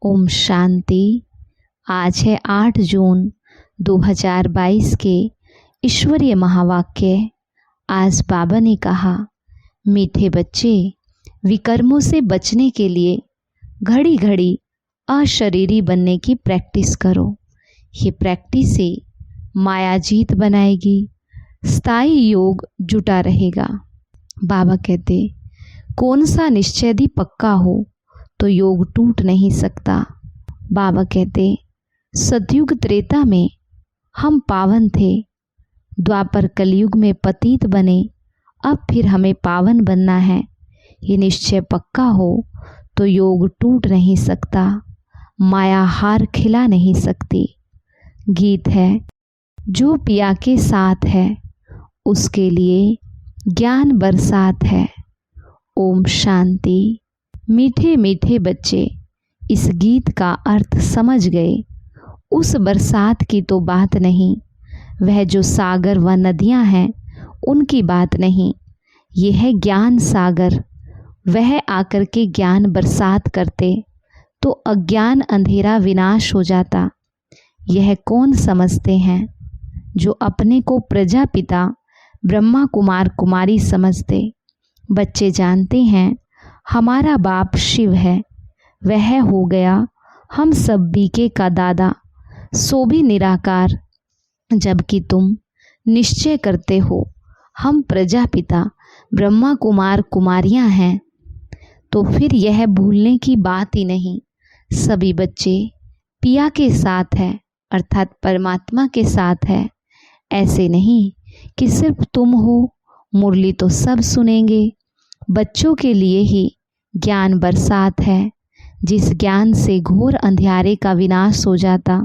ओम शांति। आज है 8 जून 2022 के ईश्वरीय महावाक्य। आज बाबा ने कहा, मीठे बच्चे, विकर्मों से बचने के लिए घड़ी घड़ी अशरीरी बनने की प्रैक्टिस करो। ये प्रैक्टिस से माया जीत बनाएगी, स्थायी योग जुटा रहेगा। बाबा कहते, कौन सा निश्चय भी पक्का हो तो योग टूट नहीं सकता। बाबा कहते, सतयुग त्रेता में हम पावन थे, द्वापर कलयुग में पतित बने, अब फिर हमें पावन बनना है। ये निश्चय पक्का हो तो योग टूट नहीं सकता, माया हार खिला नहीं सकती। गीत है, जो पिया के साथ है उसके लिए ज्ञान बरसात है। ओम शांति। मीठे मीठे बच्चे इस गीत का अर्थ समझ गए। उस बरसात की तो बात नहीं, वह जो सागर व नदियां हैं उनकी बात नहीं, यह है ज्ञान सागर। वह आकर के ज्ञान बरसात करते तो अज्ञान अंधेरा विनाश हो जाता। यह कौन समझते हैं? जो अपने को प्रजापिता ब्रह्मा कुमार कुमारी समझते। बच्चे जानते हैं हमारा बाप शिव है, वह हो गया हम सब बीके का दादा, सो भी निराकार। जबकि तुम निश्चय करते हो हम प्रजापिता ब्रह्मा कुमार कुमारियां हैं, तो फिर यह भूलने की बात ही नहीं। सभी बच्चे पिया के साथ है, अर्थात परमात्मा के साथ है। ऐसे नहीं कि सिर्फ तुम हो, मुरली तो सब सुनेंगे। बच्चों के लिए ही ज्ञान बरसात है, जिस ज्ञान से घोर अंधियारे का विनाश हो जाता।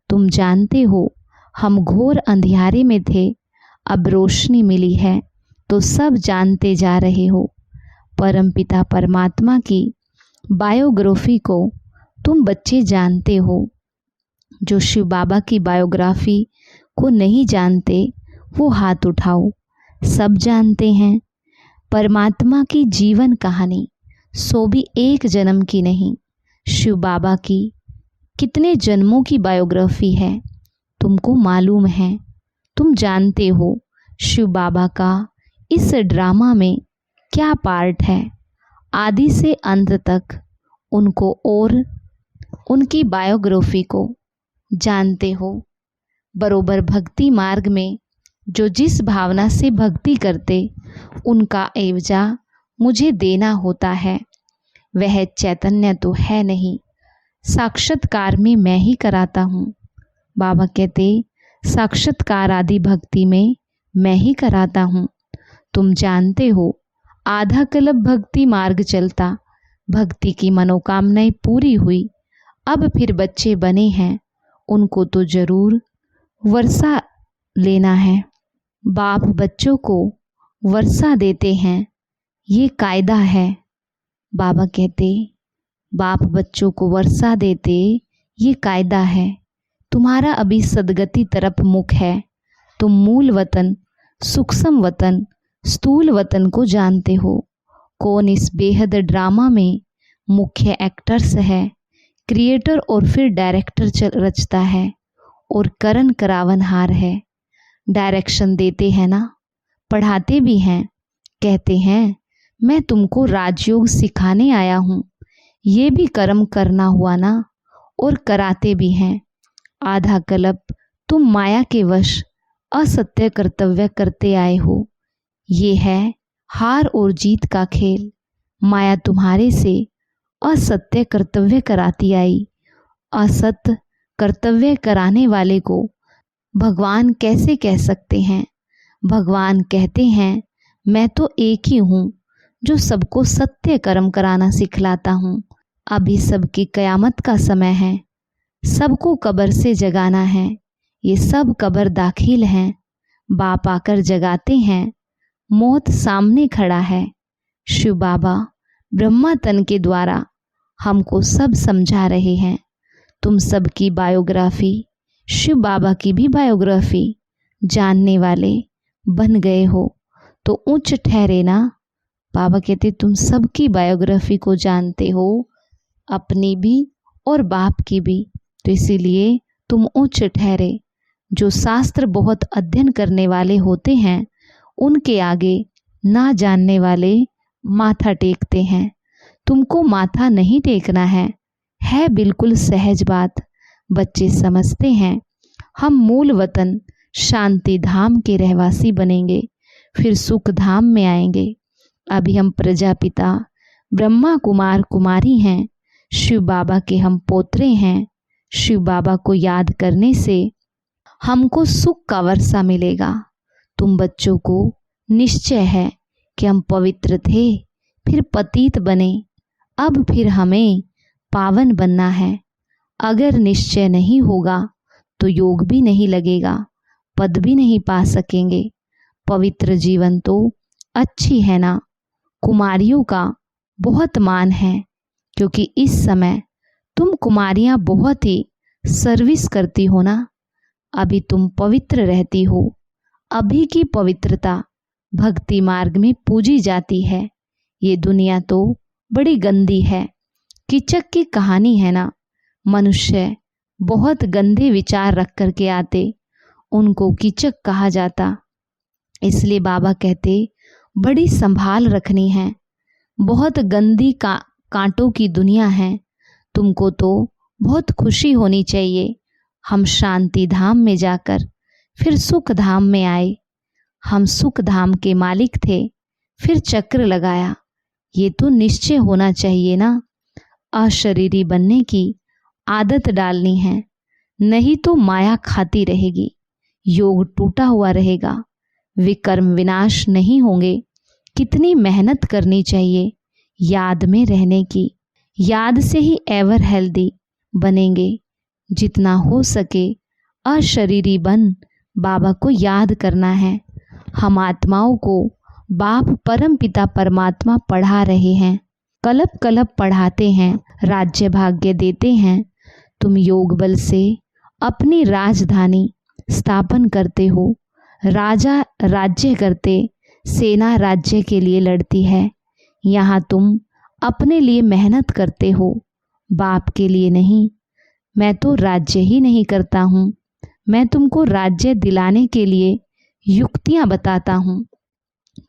तुम जानते हो हम घोर अंधियारे में थे, अब रोशनी मिली है तो सब जानते जा रहे हो। परमपिता परमात्मा की बायोग्राफी को तुम बच्चे जानते हो। जो शिव बाबा की बायोग्राफी को नहीं जानते वो हाथ उठाओ। सब जानते हैं परमात्मा की जीवन कहानी, सो भी एक जन्म की नहीं। शिव बाबा की कितने जन्मों की बायोग्राफी है तुमको मालूम है। तुम जानते हो शिव बाबा का इस ड्रामा में क्या पार्ट है। आदि से अंत तक उनको और उनकी बायोग्राफी को जानते हो। बरोबर भक्ति मार्ग में जो जिस भावना से भक्ति करते उनका एवजा मुझे देना होता है। वह चैतन्य तो है नहीं, साक्षात्कार में मैं ही कराता हूँ। बाबा कहते, साक्षात्कार आदि भक्ति में मैं ही कराता हूँ। तुम जानते हो आधा कल्प भक्ति मार्ग चलता, भक्ति की मनोकामनाएं पूरी हुई, अब फिर बच्चे बने हैं, उनको तो जरूर वर्षा लेना है। बाप बच्चों को वर्षा देते हैं, ये कायदा है। बाबा कहते, बाप बच्चों को वर्षा देते, ये कायदा है। तुम्हारा अभी सदगति तरफ मुख है। तुम मूल वतन, सूक्ष्म वतन, स्थूल वतन को जानते हो। कौन इस बेहद ड्रामा में मुख्य एक्टर्स है, क्रिएटर और फिर डायरेक्टर रचता है और करण करावनहार है। डायरेक्शन देते हैं ना, पढ़ाते भी हैं। कहते हैं मैं तुमको राजयोग सिखाने आया हूँ, ये भी कर्म करना हुआ ना, और कराते भी हैं। आधा कल्प तुम माया के वश असत्य कर्तव्य करते आए हो। ये है हार और जीत का खेल। माया तुम्हारे से असत्य कर्तव्य कराती आई। असत्य कर्तव्य कराने वाले को भगवान कैसे कह सकते हैं? भगवान कहते हैं मैं तो एक ही हूँ जो सबको सत्य कर्म कराना सिखलाता हूँ। अभी सबकी कयामत का समय है, सबको कब्र से जगाना है। ये सब कब्र दाखिल हैं, बाप आकर जगाते हैं। मौत सामने खड़ा है। शिव बाबा ब्रह्मा तन के द्वारा हमको सब समझा रहे हैं। तुम सबकी बायोग्राफी, शिव बाबा की भी बायोग्राफी जानने वाले बन गए हो तो उच्च ठहरे ना। बाबा कहते तुम सबकी बायोग्राफी को जानते हो, अपनी भी और बाप की भी। तो इसीलिए तुम उच्च ठहरे। जो शास्त्र बहुत अध्ययन करने वाले होते हैं उनके आगे ना जानने वाले माथा टेकते हैं। तुमको माथा नहीं टेकना है बिल्कुल सहज बात। बच्चे समझते हैं हम मूल वतन शांति धाम के रहवासी बनेंगे, फिर सुख धाम में आएंगे। अभी हम प्रजापिता ब्रह्मा कुमार कुमारी हैं, शिव बाबा के हम पोत्रे हैं। शिव बाबा को याद करने से हमको सुख का वर्षा मिलेगा। तुम बच्चों को निश्चय है कि हम पवित्र थे, फिर पतित बने, अब फिर हमें पावन बनना है। अगर निश्चय नहीं होगा तो योग भी नहीं लगेगा, पद भी नहीं पा सकेंगे। पवित्र जीवन तो अच्छी है ना। कुमारियों का बहुत मान है, क्योंकि इस समय तुम कुमारियां बहुत ही सर्विस करती हो ना। अभी तुम पवित्र रहती हो। अभी की पवित्रता भक्ति मार्ग में पूजी जाती है। ये दुनिया तो बड़ी गंदी है। कीचक की कहानी है ना। मनुष्य बहुत गंदे विचार रख कर के आते, उनको कीचक कहा जाता। इसलिए बाबा कहते बड़ी संभाल रखनी है। बहुत गंदी कांटों की दुनिया है। तुमको तो बहुत खुशी होनी चाहिए। हम शांति धाम में जाकर फिर सुख धाम में आए। हम सुख धाम के मालिक थे, फिर चक्र लगाया। ये तो निश्चय होना चाहिए ना। अशरीरी बनने की आदत डालनी है, नहीं तो माया खाती रहेगी। योग टूटा हुआ रहेगा, विकर्म विनाश नहीं होंगे। कितनी मेहनत करनी चाहिए याद में रहने की। याद से ही एवर हेल्दी बनेंगे। जितना हो सके अशरीरी बन बाबा को याद करना है। हम आत्माओं को बाप परम पिता परमात्मा पढ़ा रहे हैं, कल्प कल्प पढ़ाते हैं, राज्य भाग्य देते हैं। तुम योग बल से अपनी राजधानी स्थापन करते हो। राजा राज्य करते, सेना राज्य के लिए लड़ती है। यहाँ तुम अपने लिए मेहनत करते हो, बाप के लिए नहीं। मैं तो राज्य ही नहीं करता हूँ, मैं तुमको राज्य दिलाने के लिए युक्तियाँ बताता हूँ।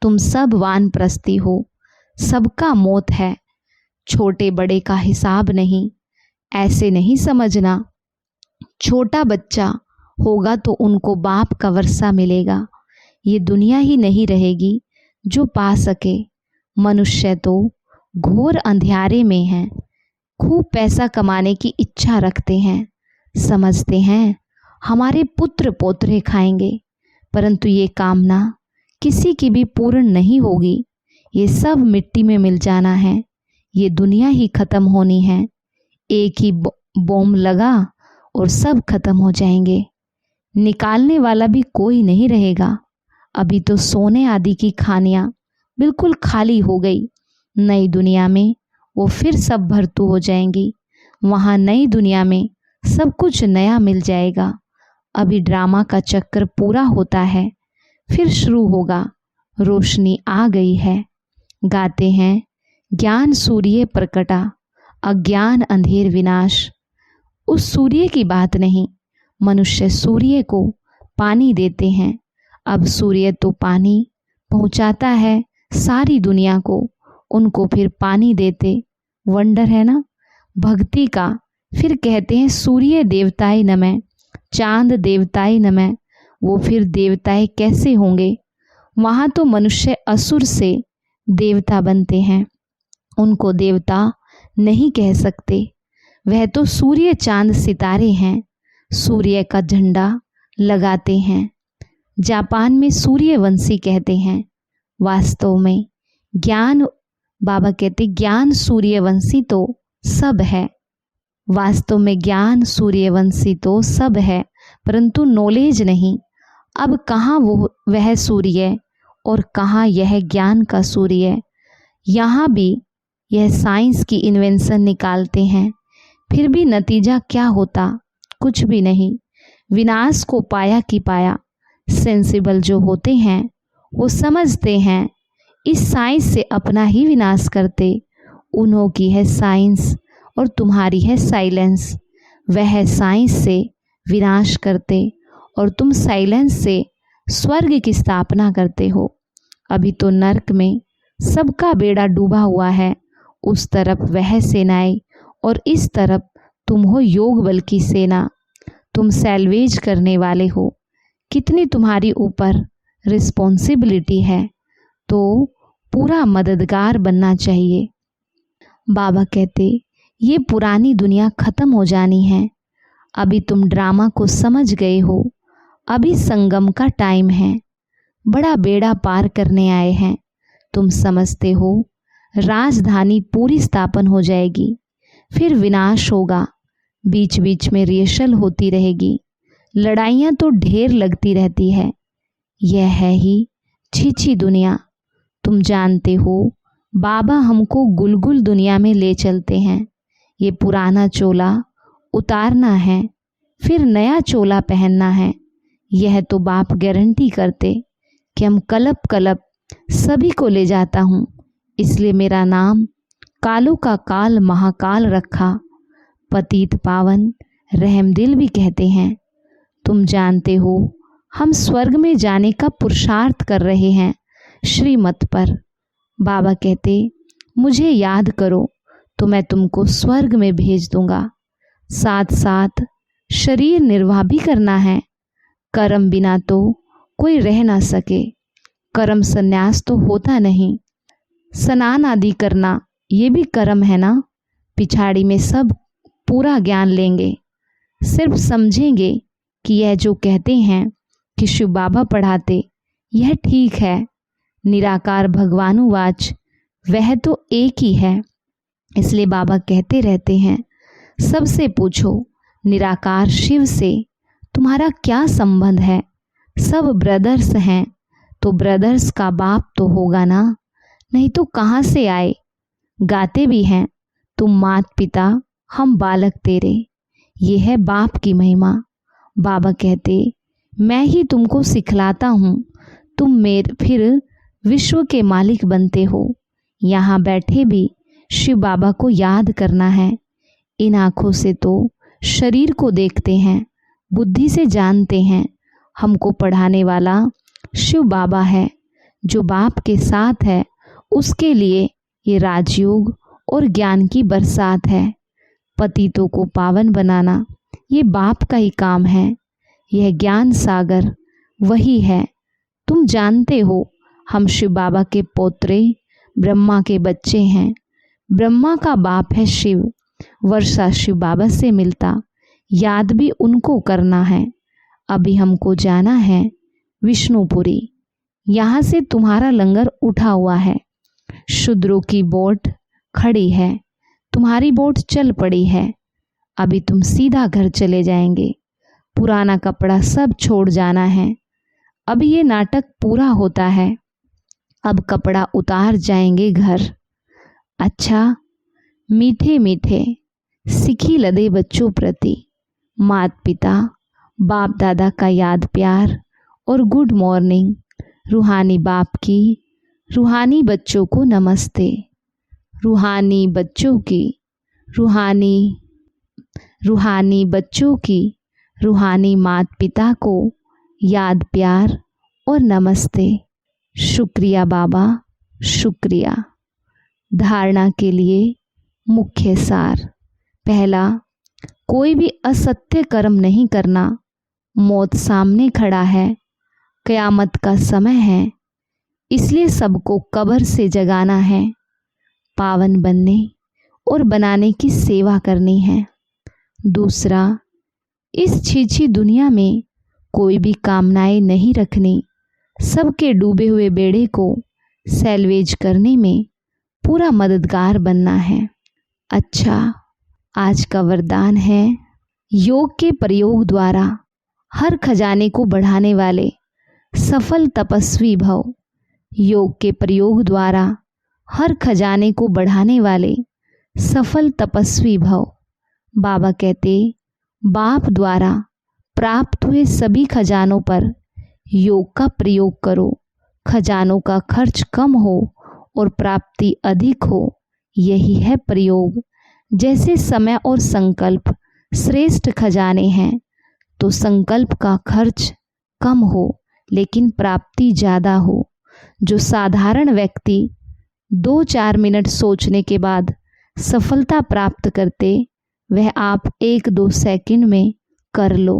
तुम सब वानप्रस्थी हो, सबका मौत है। छोटे बड़े का हिसाब नहीं, ऐसे नहीं समझना। छोटा बच्चा होगा तो उनको बाप का वर्षा मिलेगा। ये दुनिया ही नहीं रहेगी जो पा सके। मनुष्य तो घोर अंधियारे में हैं, खूब पैसा कमाने की इच्छा रखते हैं। समझते हैं हमारे पुत्र पोत्रे खाएंगे, परंतु ये कामना किसी की भी पूर्ण नहीं होगी। ये सब मिट्टी में मिल जाना है। ये दुनिया ही खत्म होनी है। एक ही बॉम्ब लगा और सब खत्म हो जाएंगे। निकालने वाला भी कोई नहीं रहेगा। अभी तो सोने आदि की खानियाँ बिल्कुल खाली हो गई। नई दुनिया में वो फिर सब भरतू हो जाएंगी। वहाँ नई दुनिया में सब कुछ नया मिल जाएगा। अभी ड्रामा का चक्कर पूरा होता है, फिर शुरू होगा। रोशनी आ गई है। गाते हैं ज्ञान सूर्य प्रकटा, अज्ञान अंधेर विनाश। उस सूर्य की बात नहीं। मनुष्य सूर्य को पानी देते हैं। अब सूर्य तो पानी पहुंचाता है सारी दुनिया को, उनको फिर पानी देते। वंडर है ना भक्ति का। फिर कहते हैं सूर्य देवताय नमः, चांद देवताय नमः। वो फिर देवताएं कैसे होंगे? वहाँ तो मनुष्य असुर से देवता बनते हैं, उनको देवता नहीं कह सकते। वह तो सूर्य चांद सितारे हैं। सूर्य का झंडा लगाते हैं। जापान में सूर्यवंशी कहते हैं। वास्तव में ज्ञान, बाबा कहते ज्ञान सूर्यवंशी तो सब है। वास्तव में ज्ञान सूर्यवंशी तो सब है, परंतु नॉलेज नहीं। अब कहाँ वह सूर्य और कहाँ यह ज्ञान का सूर्य। यहाँ भी यह साइंस की इन्वेंशन निकालते हैं, फिर भी नतीजा क्या होता? कुछ भी नहीं। विनाश को पाया कि पाया। सेंसिबल जो होते हैं वो समझते हैं इस साइंस से अपना ही विनाश करते। उन्हों की है साइंस और तुम्हारी है साइलेंस। वह साइंस से विनाश करते और तुम साइलेंस से स्वर्ग की स्थापना करते हो। अभी तो नर्क में सबका बेड़ा डूबा हुआ है। उस तरफ वह सेनाएं और इस तरफ तुम हो योग बल की सेना। तुम सैल्वेज करने वाले हो। कितनी तुम्हारी ऊपर रिस्पॉन्सिबिलिटी है, तो पूरा मददगार बनना चाहिए। बाबा कहते ये पुरानी दुनिया खत्म हो जानी है। अभी तुम ड्रामा को समझ गए हो। अभी संगम का टाइम है। बड़ा बेड़ा पार करने आए हैं। तुम समझते हो राजधानी पूरी स्थापन हो जाएगी, फिर विनाश होगा। बीच बीच में रिहर्सल होती रहेगी। लड़ाइयाँ तो ढेर लगती रहती है। यह है ही छीछी दुनिया। तुम जानते हो बाबा हमको गुलगुल दुनिया में ले चलते हैं। ये पुराना चोला उतारना है, फिर नया चोला पहनना है। यह तो बाप गारंटी करते कि हम कलप कलप सभी को ले जाता हूँ। इसलिए मेरा नाम कालों का काल महाकाल रखा। पतित पावन रहमदिल भी कहते हैं। तुम जानते हो हम स्वर्ग में जाने का पुरुषार्थ कर रहे हैं श्रीमत पर। बाबा कहते मुझे याद करो तो मैं तुमको स्वर्ग में भेज दूंगा। साथ साथ शरीर निर्वाह भी करना है। कर्म बिना तो कोई रह ना सके। कर्म संन्यास तो होता नहीं। स्नान आदि करना ये भी कर्म है ना। पिछाड़ी में सब पूरा ज्ञान लेंगे। सिर्फ समझेंगे कि यह जो कहते हैं कि शिव बाबा पढ़ाते यह ठीक है। निराकार भगवानुवाच वह तो एक ही है। इसलिए बाबा कहते रहते हैं सबसे पूछो निराकार शिव से तुम्हारा क्या संबंध है। सब ब्रदर्स हैं तो ब्रदर्स का बाप तो होगा ना, नहीं तो कहाँ से आए। गाते भी हैं तुम मात पिता हम बालक तेरे। ये है बाप की महिमा। बाबा कहते मैं ही तुमको सिखलाता हूँ। तुम मेरे फिर विश्व के मालिक बनते हो। यहाँ बैठे भी शिव बाबा को याद करना है। इन आँखों से तो शरीर को देखते हैं, बुद्धि से जानते हैं। हमको पढ़ाने वाला शिव बाबा है। जो बाप के साथ है उसके लिए ये राजयोग और ज्ञान की बरसात है। पतितों को पावन बनाना ये बाप का ही काम है। यह ज्ञान सागर वही है। तुम जानते हो हम शिव बाबा के पोत्रे ब्रह्मा के बच्चे हैं। ब्रह्मा का बाप है शिव। वर्षा शिव बाबा से मिलता, याद भी उनको करना है। अभी हमको जाना है विष्णुपुरी। यहाँ से तुम्हारा लंगर उठा हुआ है। शूद्रों की बोट खड़ी है, तुम्हारी बोट चल पड़ी है। अभी तुम सीधा घर चले जाएंगे। पुराना कपड़ा सब छोड़ जाना है। अब ये नाटक पूरा होता है। अब कपड़ा उतार जाएंगे घर। अच्छा, मीठे मीठे सिखी लदे बच्चों प्रति मात पिता बाप दादा का याद प्यार और गुड मॉर्निंग। रूहानी बाप की रूहानी बच्चों को नमस्ते। रूहानी बच्चों की रूहानी बच्चों की रूहानी मात पिता को याद प्यार और नमस्ते। शुक्रिया बाबा, शुक्रिया। धारणा के लिए मुख्य सार। पहला, कोई भी असत्य कर्म नहीं करना। मौत सामने खड़ा है। क़यामत का समय है, इसलिए सबको कब्र से जगाना है। पावन बनने और बनाने की सेवा करनी है। दूसरा, इस छीछी दुनिया में कोई भी कामनाएं नहीं रखनी। सबके डूबे हुए बेड़े को सैल्वेज करने में पूरा मददगार बनना है। अच्छा, आज का वरदान है योग के प्रयोग द्वारा हर खजाने को बढ़ाने वाले सफल तपस्वी भव। योग के प्रयोग द्वारा हर खजाने को बढ़ाने वाले सफल तपस्वी भव। बाबा कहते बाप द्वारा प्राप्त हुए सभी खजानों पर योग का प्रयोग करो। खजानों का खर्च कम हो और प्राप्ति अधिक हो, यही है प्रयोग। जैसे समय और संकल्प श्रेष्ठ खजाने हैं, तो संकल्प का खर्च कम हो लेकिन प्राप्ति ज़्यादा हो। जो साधारण व्यक्ति 2-4 मिनट सोचने के बाद सफलता प्राप्त करते, वह आप 1-2 सेकंड में कर लो।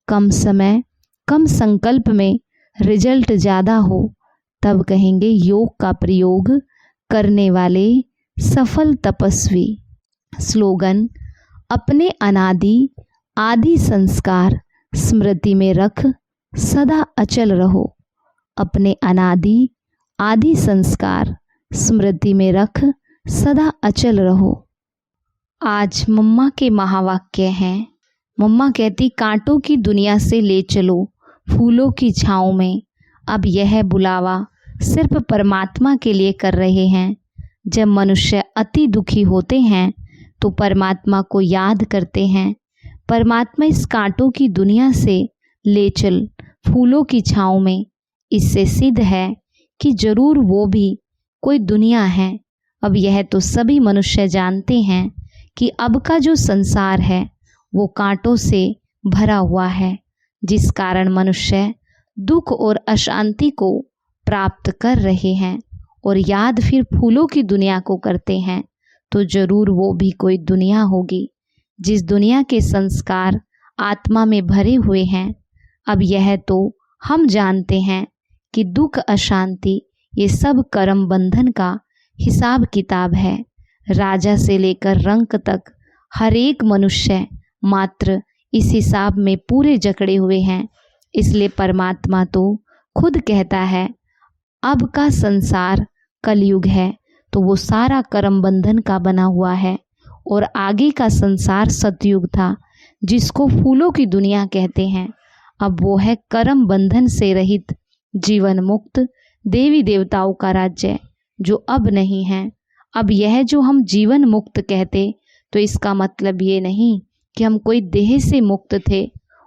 कम समय कम संकल्प में रिजल्ट ज़्यादा हो, तब कहेंगे योग का प्रयोग करने वाले सफल तपस्वी। स्लोगन: अपने अनादि आदि संस्कार स्मृति में रख सदा अचल रहो। अपने अनादि आदि संस्कार स्मृति में रख सदा अचल रहो। आज मम्मा के महावाक्य हैं। मम्मा कहती, कांटों की दुनिया से ले चलो फूलों की छाँव में। अब यह बुलावा सिर्फ परमात्मा के लिए कर रहे हैं। जब मनुष्य अति दुखी होते हैं तो परमात्मा को याद करते हैं। परमात्मा इस कांटों की दुनिया से ले चल फूलों की छाँव में। इससे सिद्ध है कि जरूर वो भी कोई दुनिया है। अब यह तो सभी मनुष्य जानते हैं कि अब का जो संसार है वो कांटों से भरा हुआ है, जिस कारण मनुष्य दुख और अशांति को प्राप्त कर रहे हैं। और याद फिर फूलों की दुनिया को करते हैं तो जरूर वो भी कोई दुनिया होगी, जिस दुनिया के संस्कार आत्मा में भरे हुए हैं। अब यह तो हम जानते हैं कि दुख अशांति ये सब कर्म बंधन का हिसाब किताब है। राजा से लेकर रंक तक हर एक मनुष्य मात्र इस हिसाब में पूरे जकड़े हुए हैं। इसलिए परमात्मा तो खुद कहता है, अब का संसार कलयुग है तो वो सारा कर्म बंधन का बना हुआ है, और आगे का संसार सतयुग था जिसको फूलों की दुनिया कहते हैं। अब वो है कर्म बंधन से रहित जीवन मुक्त देवी देवताओं का राज्य, जो अब नहीं है। अब यह जो हम जीवन मुक्त कहते, तो इसका मतलब ये नहीं कि हम कोई देह से मुक्त थे।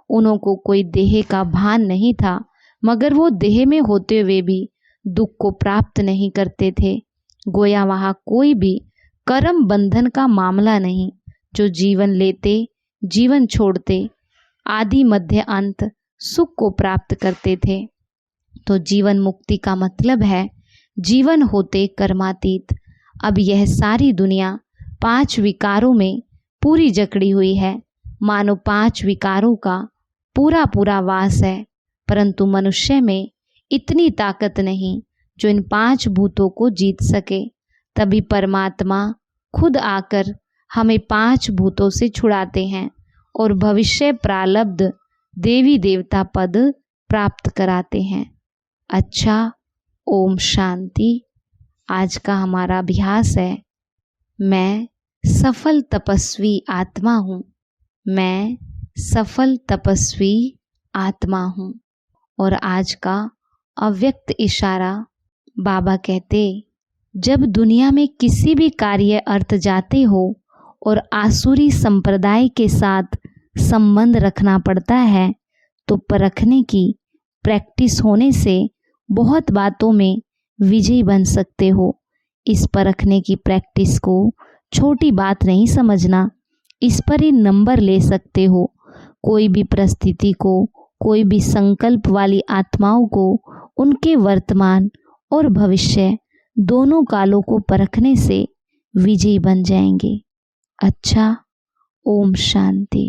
उन्हों को कोई देह का भान नहीं था, मगर वो देह में होते हुए भी दुख को प्राप्त नहीं करते थे। गोया वहाँ कोई भी कर्म बंधन का मामला नहीं। जो जीवन लेते, जीवन छोड़ते, आदि मध्य अंत सुख को प्राप्त करते थे। तो जीवन मुक्ति का मतलब है जीवन होते कर्मातीत। अब यह सारी दुनिया 5 विकारों में पूरी जकड़ी हुई है, मानो 5 विकारों का पूरा पूरा वास है। परंतु मनुष्य में इतनी ताकत नहीं जो इन 5 भूतों को जीत सके। तभी परमात्मा खुद आकर हमें 5 भूतों से छुड़ाते हैं और भविष्य प्रारब्ध देवी देवता पद प्राप्त कराते हैं। अच्छा, ओम शांति। आज का हमारा अभ्यास है, मैं सफल तपस्वी आत्मा हूँ। मैं सफल तपस्वी आत्मा हूँ। और आज का अव्यक्त इशारा, बाबा कहते, जब दुनिया में किसी भी कार्य अर्थ जाते हो और आसुरी संप्रदाय के साथ संबंध रखना पड़ता है, तो परखने की प्रैक्टिस होने से बहुत बातों में विजयी बन सकते हो। इस परखने की प्रैक्टिस को छोटी बात नहीं समझना, इस पर ही नंबर ले सकते हो। कोई भी परिस्थिति को, कोई भी संकल्प वाली आत्माओं को उनके वर्तमान और भविष्य दोनों कालों को परखने से विजयी बन जाएंगे। अच्छा, ओम शांति।